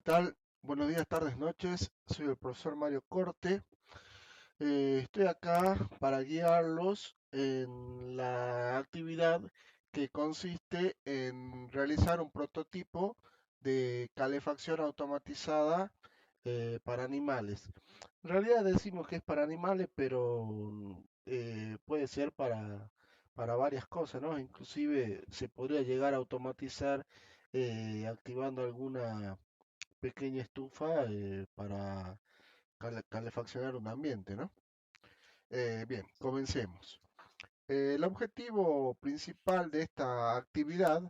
tal? Buenos días, tardes, noches. Soy el profesor Mario Corte. Estoy acá para guiarlos en la actividad que consiste en realizar un prototipo de calefacción automatizada para animales. En realidad decimos que es para animales, pero puede ser para varias cosas, ¿no? Inclusive se podría llegar a automatizar activando alguna pequeña estufa para calefaccionar un ambiente, ¿no? Bien, comencemos. El objetivo principal de esta actividad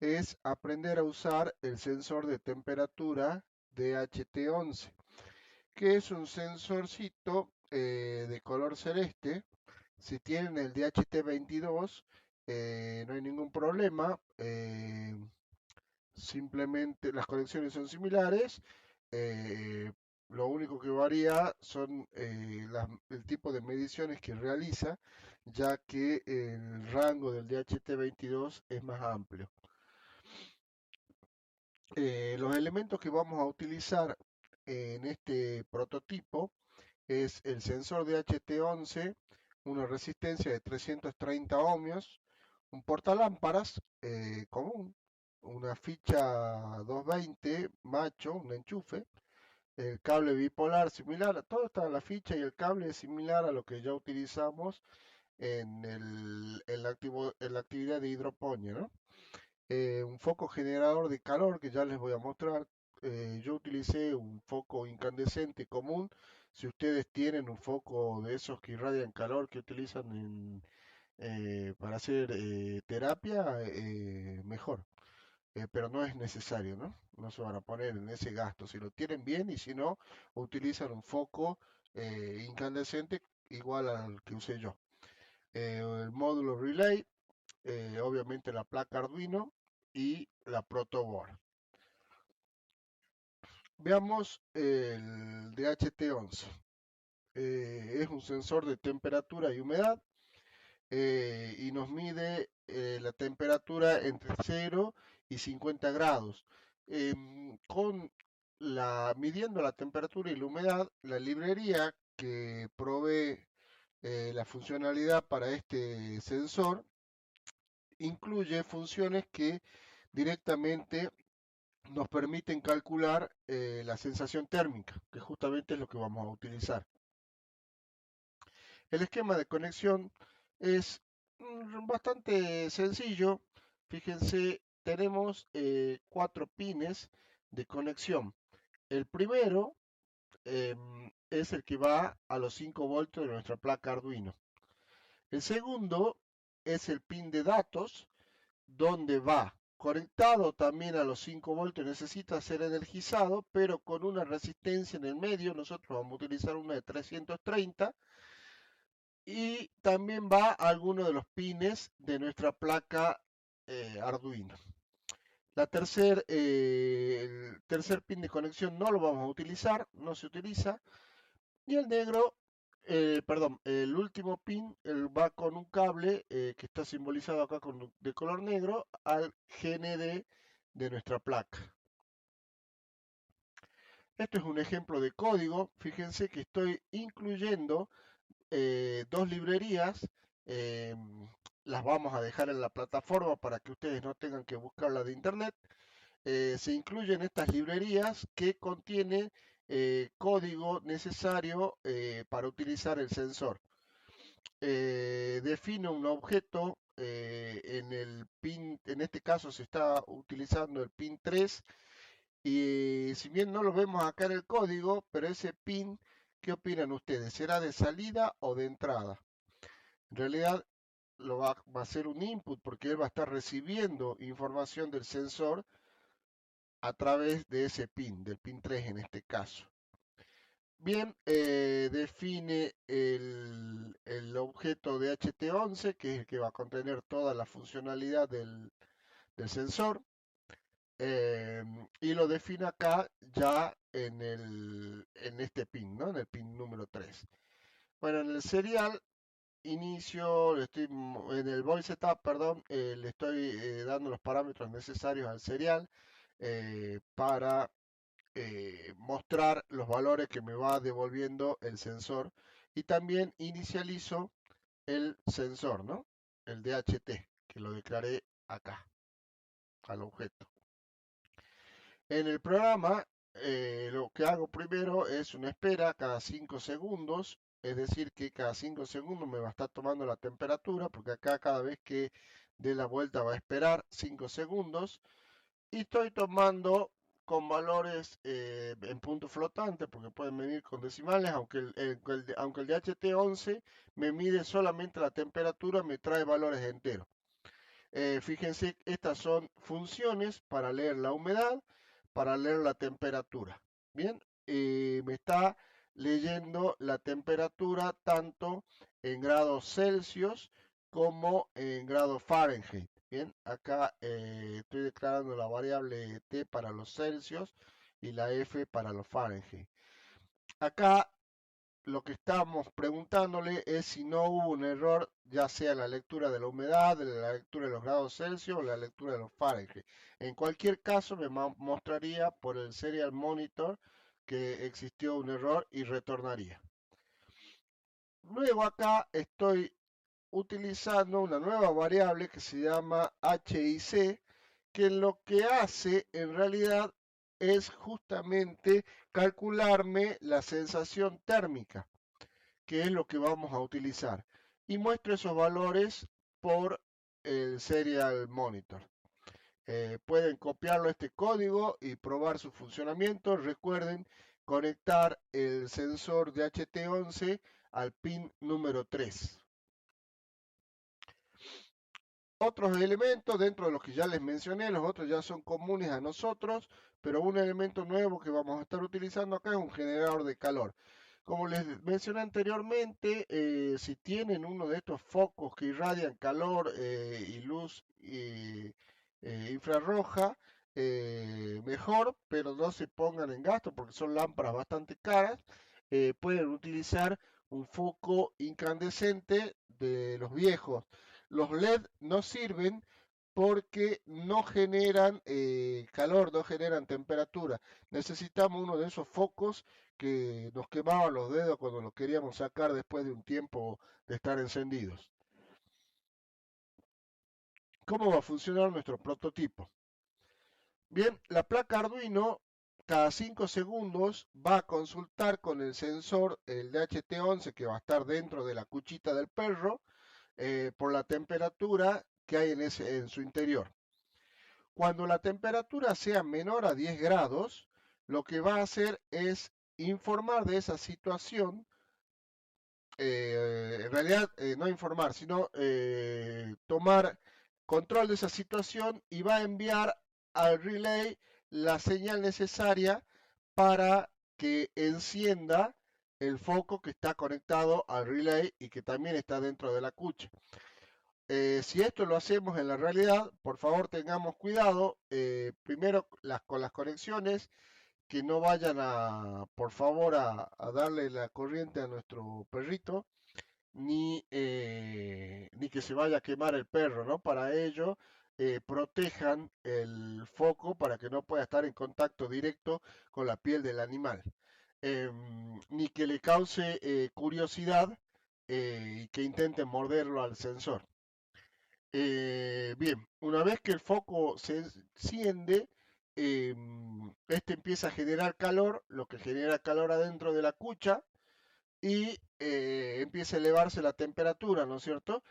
es aprender a usar el sensor de temperatura DHT11, que es un sensorcito de color celeste. Si tienen el DHT22, no hay ningún problema. Simplemente las conexiones son similares. eh, lo único que varía son el tipo de mediciones que realiza, ya que el rango del DHT22 es más amplio. Los elementos que vamos a utilizar en este prototipo es el sensor DHT11, una resistencia de 330 ohmios, un portalámparas común, una ficha 220 macho, un enchufe, el cable bipolar similar, todo está en la ficha y el cable es similar a lo que ya utilizamos en la actividad de hidroponía, ¿no? Un foco generador de calor que ya les voy a mostrar. Yo utilicé un foco incandescente común. Si ustedes tienen un foco de esos que irradian calor que utilizan para hacer terapia, mejor. Pero no es necesario, ¿no? No se van a poner en ese gasto. Si lo tienen bien y si no, utilizan un foco incandescente igual al que usé yo. El módulo relay, obviamente la placa Arduino y la protoboard. Veamos el DHT11. Es un sensor de temperatura y humedad y nos mide la temperatura entre 0 y 50 grados. Midiendo la temperatura y la humedad, la librería que provee la funcionalidad para este sensor incluye funciones que directamente nos permiten calcular la sensación térmica, que justamente es lo que vamos a utilizar. El esquema de conexión es bastante sencillo. Fíjense, tenemos 4 pines de conexión. El primero es el que va a los 5 voltios de nuestra placa Arduino. El segundo es el pin de datos, donde va conectado también a los 5 voltios, necesita ser energizado, pero con una resistencia en el medio. Nosotros vamos a utilizar una de 330 y también va a alguno de los pines de nuestra placa Arduino. El tercer pin de conexión no lo vamos a utilizar, no se utiliza. Y el negro, perdón, el último pin va con un cable que está simbolizado acá de color negro al GND de nuestra placa. Esto es un ejemplo de código. Fíjense que estoy incluyendo dos librerías. Las vamos a dejar en la plataforma para que ustedes no tengan que buscarla de internet. Se incluyen estas librerías que contienen código necesario para utilizar el sensor. Defino un objeto en el pin, en este caso se está utilizando el pin 3 y si bien no lo vemos acá en el código, pero ese pin, ¿qué opinan ustedes? ¿Será de salida o de entrada? En realidad va a ser un input porque él va a estar recibiendo información del sensor a través de ese pin, del pin 3 en este caso. Bien, define el objeto de HT11, que es el que va a contener toda la funcionalidad del sensor, y lo define acá ya en este pin, ¿no? En el pin número 3. Bueno, en el serial en el voice setup, perdón, le estoy dando los parámetros necesarios al serial para mostrar los valores que me va devolviendo el sensor y también inicializo el sensor, ¿no? El DHT, que lo declaré acá, al objeto. En el programa, lo que hago primero es una espera cada 5 segundos, es decir, que cada 5 segundos me va a estar tomando la temperatura, porque acá cada vez que dé la vuelta va a esperar 5 segundos, y estoy tomando con valores en punto flotante, porque pueden medir con decimales, aunque el DHT11 me mide solamente la temperatura, me trae valores enteros. Fíjense, estas son funciones para leer la humedad, para leer la temperatura. Bien, me está leyendo la temperatura tanto en grados Celsius como en grados Fahrenheit. Bien, acá estoy declarando la variable T para los Celsius y la F para los Fahrenheit. Acá lo que estamos preguntándole es si no hubo un error, ya sea en la lectura de la humedad, en la lectura de los grados Celsius o la lectura de los Fahrenheit. En cualquier caso, me mostraría por el serial monitor que existió un error y retornaría. Luego acá estoy utilizando una nueva variable que se llama HIC, que lo que hace en realidad es justamente calcularme la sensación térmica, que es lo que vamos a utilizar. Y muestro esos valores por el Serial Monitor. Pueden copiarlo este código y probar su funcionamiento. Recuerden conectar el sensor de HT11 al pin número 3. Otros elementos dentro de los que ya les mencioné, los otros ya son comunes a nosotros, pero un elemento nuevo que vamos a estar utilizando acá es un generador de calor. Como les mencioné anteriormente, si tienen uno de estos focos que irradian calor y luz infrarroja, mejor, pero no se pongan en gasto porque son lámparas bastante caras. Pueden utilizar un foco incandescente de los viejos. Los LED no sirven porque no generan calor, no generan temperatura. Necesitamos uno de esos focos que nos quemaban los dedos cuando los queríamos sacar después de un tiempo de estar encendidos. ¿Cómo va a funcionar nuestro prototipo? Bien, la placa Arduino cada 5 segundos va a consultar con el sensor, el DHT11, que va a estar dentro de la cuchita del perro, por la temperatura que hay en su interior. Cuando la temperatura sea menor a 10 grados, lo que va a hacer es informar de esa situación, en realidad no informar, sino tomar control de esa situación y va a enviar al relay la señal necesaria para que encienda el foco que está conectado al relay y que también está dentro de la cucha. Si esto lo hacemos en la realidad, por favor tengamos cuidado, primero con las conexiones, que no vayan por favor, a darle la corriente a nuestro perrito, ni que se vaya a quemar el perro, ¿no? Para ello, protejan el foco para que no pueda estar en contacto directo con la piel del animal. Ni que le cause curiosidad y que intenten morderlo al sensor. Bien, una vez que el foco se enciende, este empieza a generar calor, lo que genera calor adentro de la cucha y empieza a elevarse la temperatura, ¿no es cierto?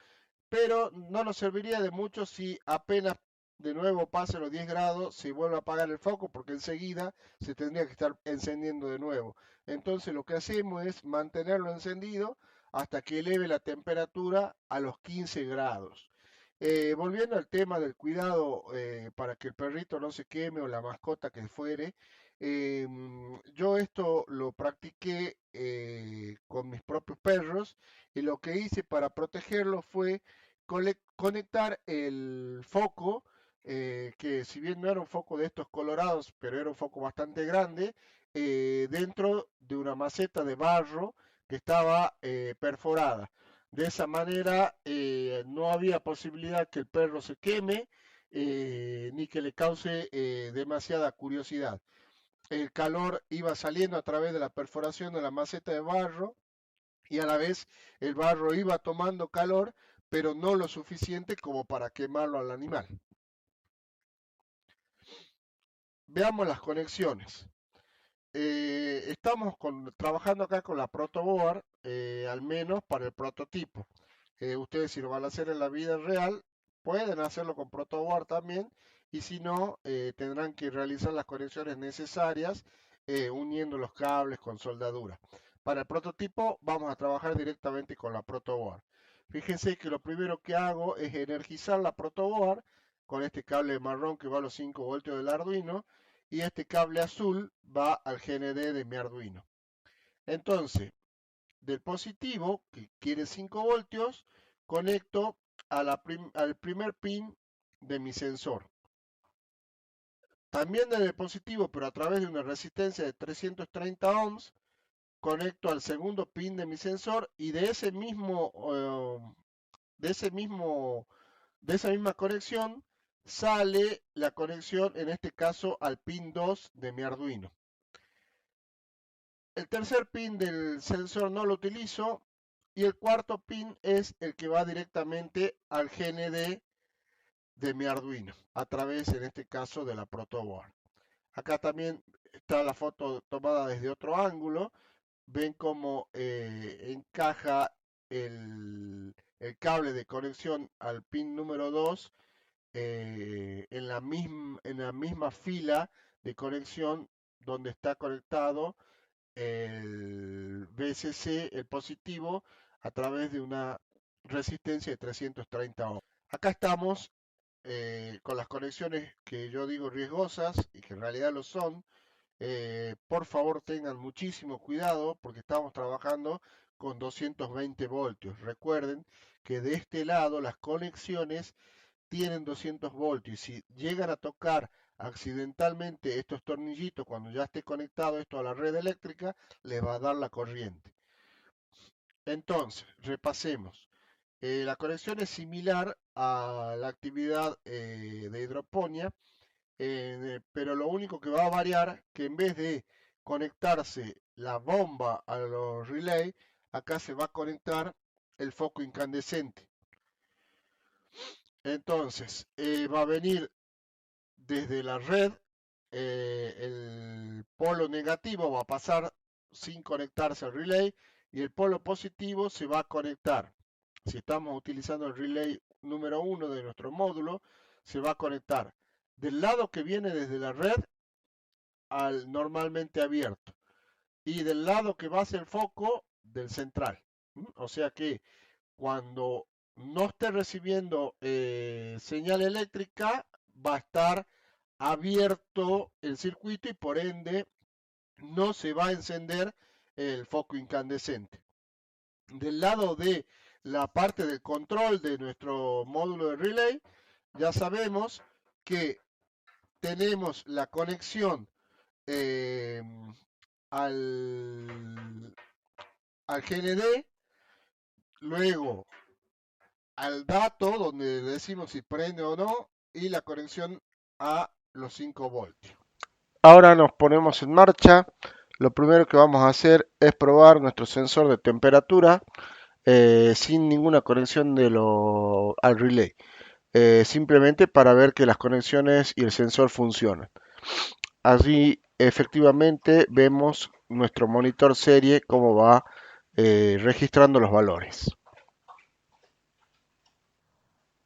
Pero no nos serviría de mucho si apenas de nuevo pase los 10 grados, se vuelve a apagar el foco porque enseguida se tendría que estar encendiendo de nuevo. Entonces lo que hacemos es mantenerlo encendido hasta que eleve la temperatura a los 15 grados. Volviendo al tema del cuidado para que el perrito no se queme o la mascota que fuere, yo esto lo practiqué con mis propios perros y lo que hice para protegerlos fue conectar el foco, que si bien no era un foco de estos colorados, pero era un foco bastante grande, dentro de una maceta de barro que estaba perforada. De esa manera no había posibilidad que el perro se queme ni que le cause demasiada curiosidad. el calor iba saliendo a través de la perforación de la maceta de barro y a la vez el barro iba tomando calor, pero no lo suficiente como para quemarlo al animal. Veamos las conexiones. Estamos trabajando acá con la protoboard, al menos para el prototipo. Ustedes si lo van a hacer en la vida real, pueden hacerlo con protoboard también, y si no, tendrán que realizar las conexiones necesarias uniendo los cables con soldadura. Para el prototipo vamos a trabajar directamente con la protoboard. Fíjense que lo primero que hago es energizar la protoboard con este cable marrón que va a los 5 voltios del Arduino, y este cable azul va al GND de mi Arduino. Entonces, del positivo, que quiere 5 voltios, conecto al primer pin de mi sensor. También desde el positivo, pero a través de una resistencia de 330 ohms, conecto al segundo pin de mi sensor, y de ese mismo, de esa misma conexión sale la conexión, en este caso al pin 2 de mi Arduino. El tercer pin del sensor no lo utilizo, y el cuarto pin es el que va directamente al GND de mi Arduino, a través, en este caso, de la protoboard. Acá también está la foto tomada desde otro ángulo. Ven cómo encaja el cable de conexión al pin número 2 en la misma fila de conexión donde está conectado el VCC, el positivo, a través de una resistencia de 330 ohms. Acá estamos con las conexiones que yo digo riesgosas y que en realidad lo son. Por favor tengan muchísimo cuidado porque estamos trabajando con 220 voltios. Recuerden que de este lado las conexiones tienen 200 voltios, y si llegan a tocar accidentalmente estos tornillitos cuando ya esté conectado esto a la red eléctrica, les va a dar la corriente. Entonces, repasemos. La conexión es similar a la actividad de hidroponía, pero lo único que va a variar que en vez de conectarse la bomba a los relay, acá se va a conectar el foco incandescente. Entonces, va a venir desde la red, el polo negativo va a pasar sin conectarse al relay, y el polo positivo se va a conectar. Si estamos utilizando el relay número 1 de nuestro módulo, se va a conectar del lado que viene desde la red al normalmente abierto, y del lado que va hacia el foco del central. O sea que cuando no esté recibiendo señal eléctrica, va a estar abierto el circuito, y por ende no se va a encender el foco incandescente. Del lado de la parte del control de nuestro módulo de relay, ya sabemos que tenemos la conexión eh, al, al GND, luego al dato donde le decimos si prende o no, y la conexión a los 5 voltios. Ahora nos ponemos en marcha. Lo primero que vamos a hacer es probar nuestro sensor de temperatura sin ninguna conexión al relay. Simplemente para ver que las conexiones y el sensor funcionan. Allí efectivamente vemos nuestro monitor serie cómo va registrando los valores.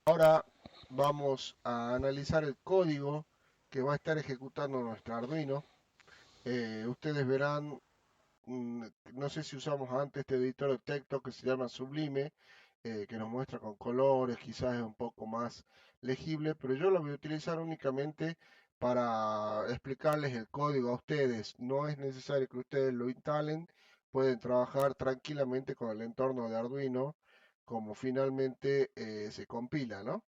Ahora vamos a analizar el código que va a estar ejecutando nuestro Arduino. Ustedes verán, no sé si usamos antes este editor de texto que se llama Sublime, que nos muestra con colores, quizás es un poco más legible, pero yo lo voy a utilizar únicamente para explicarles el código a ustedes. No es necesario que ustedes lo instalen, pueden trabajar tranquilamente con el entorno de Arduino como finalmente se compila, ¿no?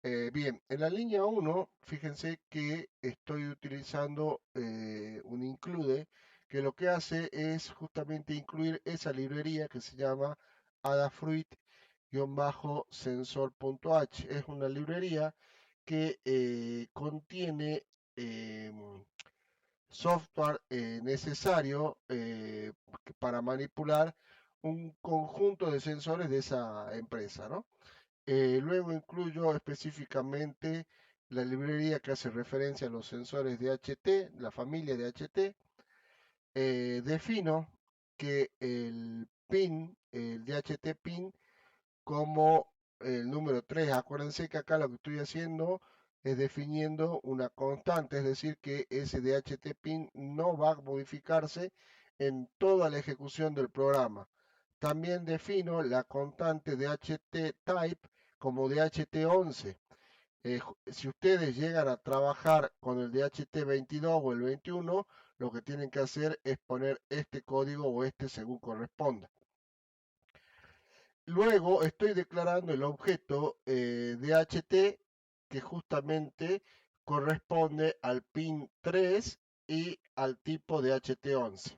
Bien, en la línea 1, fíjense que estoy utilizando un include, que lo que hace es justamente incluir esa librería que se llama adafruit-sensor.h. Es una librería que contiene software necesario para manipular un conjunto de sensores de esa empresa, ¿no? Luego incluyo específicamente la librería que hace referencia a los sensores de HT, la familia de HT. Defino que el pin, el DHT pin, como el número 3. Acuérdense que acá lo que estoy haciendo es definiendo una constante, es decir, que ese DHT pin no va a modificarse en toda la ejecución del programa. También defino la constante DHT type como DHT11. Si ustedes llegan a trabajar con el DHT22 o el 21, lo que tienen que hacer es poner este código o este según corresponda. Luego estoy declarando el objeto DHT que justamente corresponde al pin 3 y al tipo DHT11.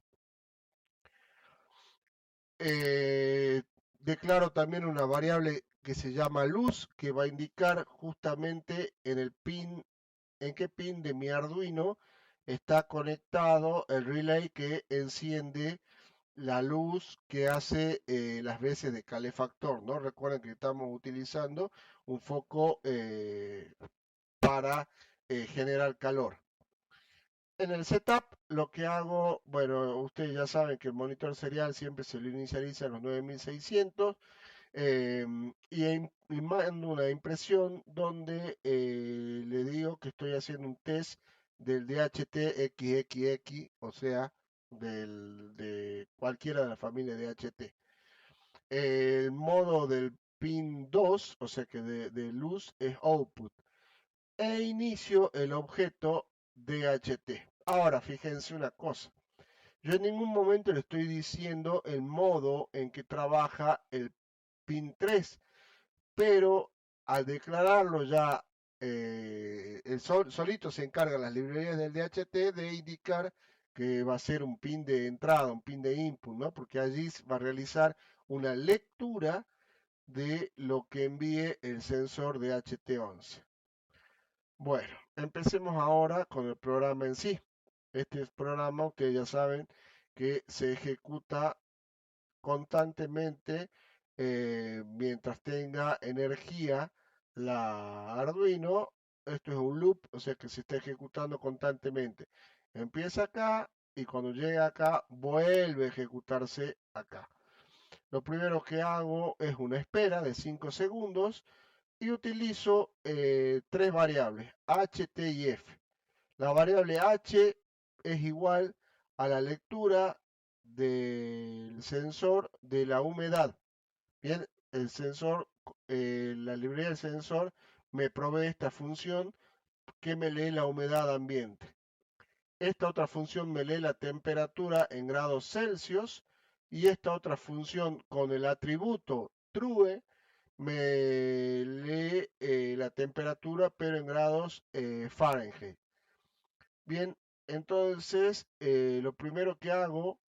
Eh, Declaro también una variable que se llama luz que va a indicar justamente en qué pin de mi Arduino está conectado el relay que enciende la luz que hace las veces de calefactor, ¿no? Recuerden que estamos utilizando un foco para generar calor. En el setup lo que hago, bueno, ustedes ya saben que el monitor serial siempre se lo inicializa en los 9600 y mando una impresión donde le digo que estoy haciendo un test del DHT XXX, o sea, de cualquiera de la familia DHT. El modo del pin 2, o sea que de luz, es output. E inicio el objeto DHT. Ahora, fíjense una cosa. Yo en ningún momento le estoy diciendo el modo en que trabaja el pin 3, pero al declararlo ya, solito se encargan las librerías del DHT de indicar que va a ser un pin de entrada, un pin de input, ¿no? Porque allí va a realizar una lectura de lo que envíe el sensor de HT11. Bueno, empecemos ahora con el programa en sí. Este programa, ustedes ya saben que se ejecuta constantemente mientras tenga energía la Arduino. Esto es un loop, o sea que se está ejecutando constantemente. Empieza acá y cuando llega acá vuelve a ejecutarse acá. Lo primero que hago es una espera de 5 segundos y utilizo tres variables, h, t y f. La variable h es igual a la lectura del sensor de la humedad. Bien, el sensor, la librería del sensor me provee esta función que me lee la humedad ambiente. Esta otra función me lee la temperatura en grados Celsius y esta otra función con el atributo true me lee la temperatura pero en grados Fahrenheit. Bien, entonces lo primero que hago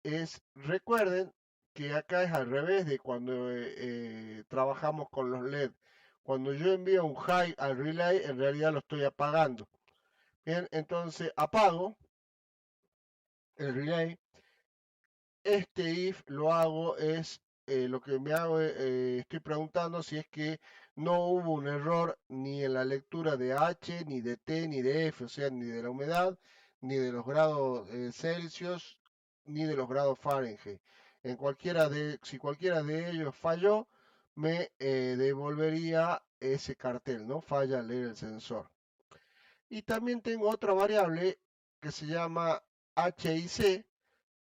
es, recuerden que acá es al revés de cuando trabajamos con los LED. Cuando yo envío un high al relay, en realidad lo estoy apagando. Bien, entonces apago el relay. Este if lo hago es, lo que me hago, estoy preguntando si es que no hubo un error ni en la lectura de H, ni de T, ni de F, o sea, ni de la humedad, ni de los grados Celsius, ni de los grados Fahrenheit. Si cualquiera de ellos falló, me devolvería ese cartel, ¿no? Falla al leer el sensor. Y también tengo otra variable que se llama HIC,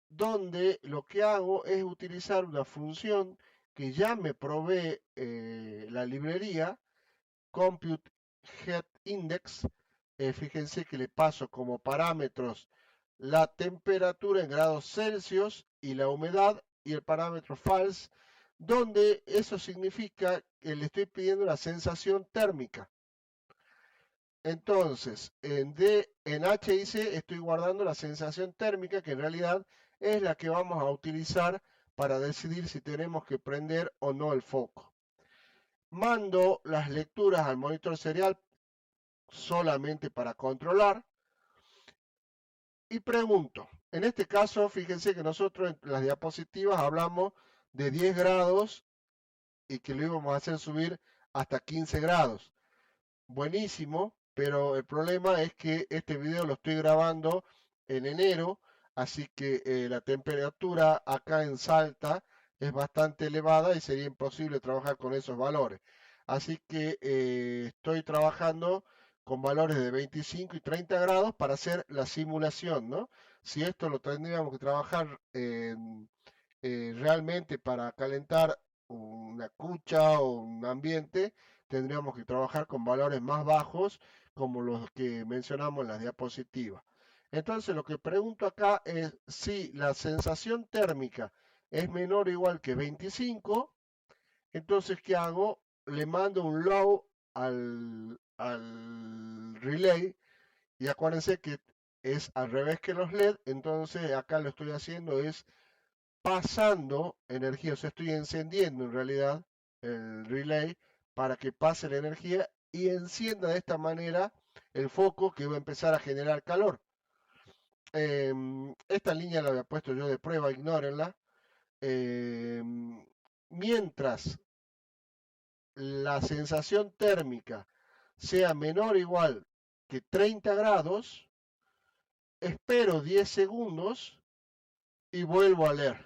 donde lo que hago es utilizar una función que ya me provee la librería Compute Head Index. Fíjense que le paso como parámetros la temperatura en grados Celsius y la humedad y el parámetro false, donde eso significa que le estoy pidiendo la sensación térmica. Entonces, en HIC estoy guardando la sensación térmica, que en realidad es la que vamos a utilizar para decidir si tenemos que prender o no el foco. Mando las lecturas al monitor serial solamente para controlar. Y pregunto, en este caso, fíjense que nosotros en las diapositivas hablamos de 10 grados y que lo íbamos a hacer subir hasta 15 grados. Buenísimo, pero el problema es que este video lo estoy grabando en enero, así que la temperatura acá en Salta es bastante elevada y sería imposible trabajar con esos valores. Así que estoy trabajando con valores de 25 y 30 grados para hacer la simulación, ¿no? Si esto lo tendríamos que trabajar realmente para calentar una cucha o un ambiente, tendríamos que trabajar con valores más bajos, como los que mencionamos en las diapositivas. Entonces, lo que pregunto acá es si la sensación térmica es menor o igual que 25, entonces, ¿qué hago? Le mando un low al relay y acuérdense que es al revés que los LED, entonces acá lo estoy haciendo es pasando energía, o sea, estoy encendiendo en realidad el relay para que pase la energía y encienda de esta manera el foco que va a empezar a generar calor. Esta línea la había puesto yo de prueba, ignórenla. Mientras la sensación térmica sea menor o igual que 30 grados, espero 10 segundos y vuelvo a leer.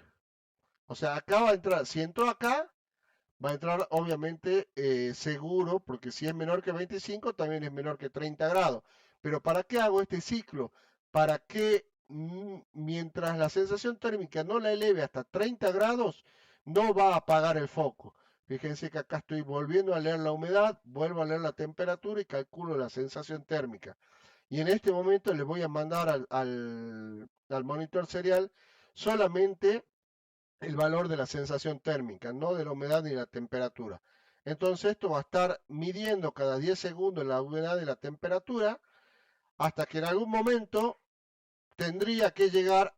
O sea, acá va a entrar, si entró acá, va a entrar obviamente seguro, porque si es menor que 25, también es menor que 30 grados. Pero ¿para qué hago este ciclo? Para que mientras la sensación térmica no la eleve hasta 30 grados, no va a apagar el foco. Fíjense que acá estoy volviendo a leer la humedad, vuelvo a leer la temperatura y calculo la sensación térmica. Y en este momento le voy a mandar al monitor serial solamente el valor de la sensación térmica, no de la humedad ni la temperatura. Entonces esto va a estar midiendo cada 10 segundos la humedad y la temperatura hasta que en algún momento tendría que llegar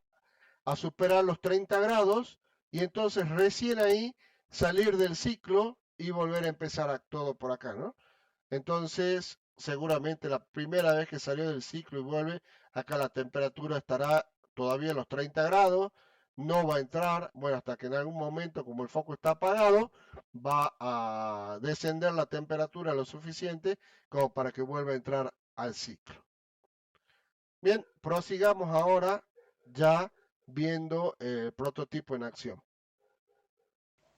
a superar los 30 grados y entonces recién ahí salir del ciclo y volver a empezar a todo por acá, ¿no? Entonces, seguramente la primera vez que salió del ciclo y vuelve, acá la temperatura estará todavía en los 30 grados, no va a entrar, bueno, hasta que en algún momento, como el foco está apagado, va a descender la temperatura lo suficiente como para que vuelva a entrar al ciclo. Bien, prosigamos ahora ya viendo el prototipo en acción.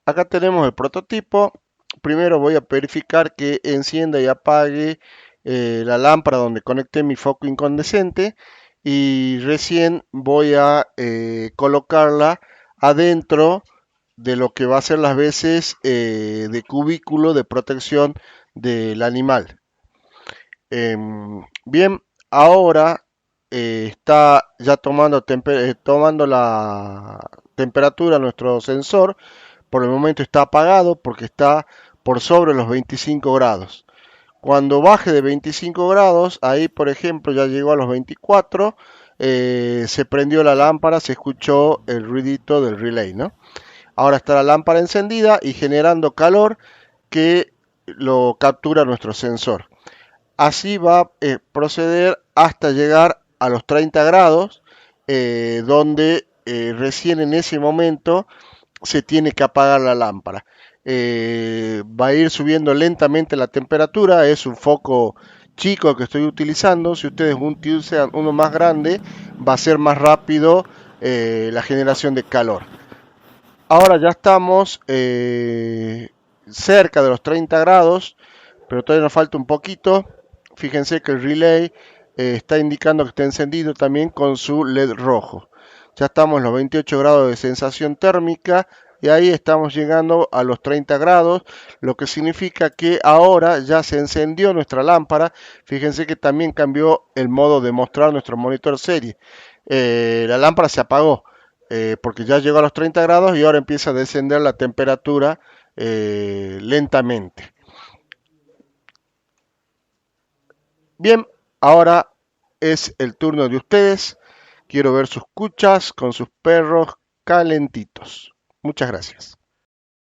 Acá tenemos el prototipo. Primero voy a verificar que encienda y apague la lámpara donde conecté mi foco incandescente y recién voy a colocarla adentro de lo que va a ser las veces de cubículo de protección del animal. Bien, ahora está ya tomando la temperatura nuestro sensor. Por el momento está apagado porque está por sobre los 25 grados. Cuando baje de 25 grados, ahí por ejemplo ya llegó a los 24, se prendió la lámpara, se escuchó el ruidito del relay, ¿no? Ahora está la lámpara encendida y generando calor que lo captura nuestro sensor. Así va a proceder hasta llegar a los 30 grados, donde recién en ese momento se tiene que apagar la lámpara. Va a ir subiendo lentamente la temperatura, es un foco chico que estoy utilizando. Si ustedes utilizan uno más grande, va a ser más rápido la generación de calor. Ahora ya estamos cerca de los 30 grados, pero todavía nos falta un poquito. Fíjense que el relay está indicando que está encendido también con su LED rojo. Ya estamos en los 28 grados de sensación térmica y ahí estamos llegando a los 30 grados, lo que significa que ahora ya se encendió nuestra lámpara. Fíjense que también cambió el modo de mostrar nuestro monitor serie. La lámpara se apagó porque ya llegó a los 30 grados y ahora empieza a descender la temperatura lentamente. Bien, ahora es el turno de ustedes. Quiero ver sus cuchas con sus perros calentitos. Muchas gracias.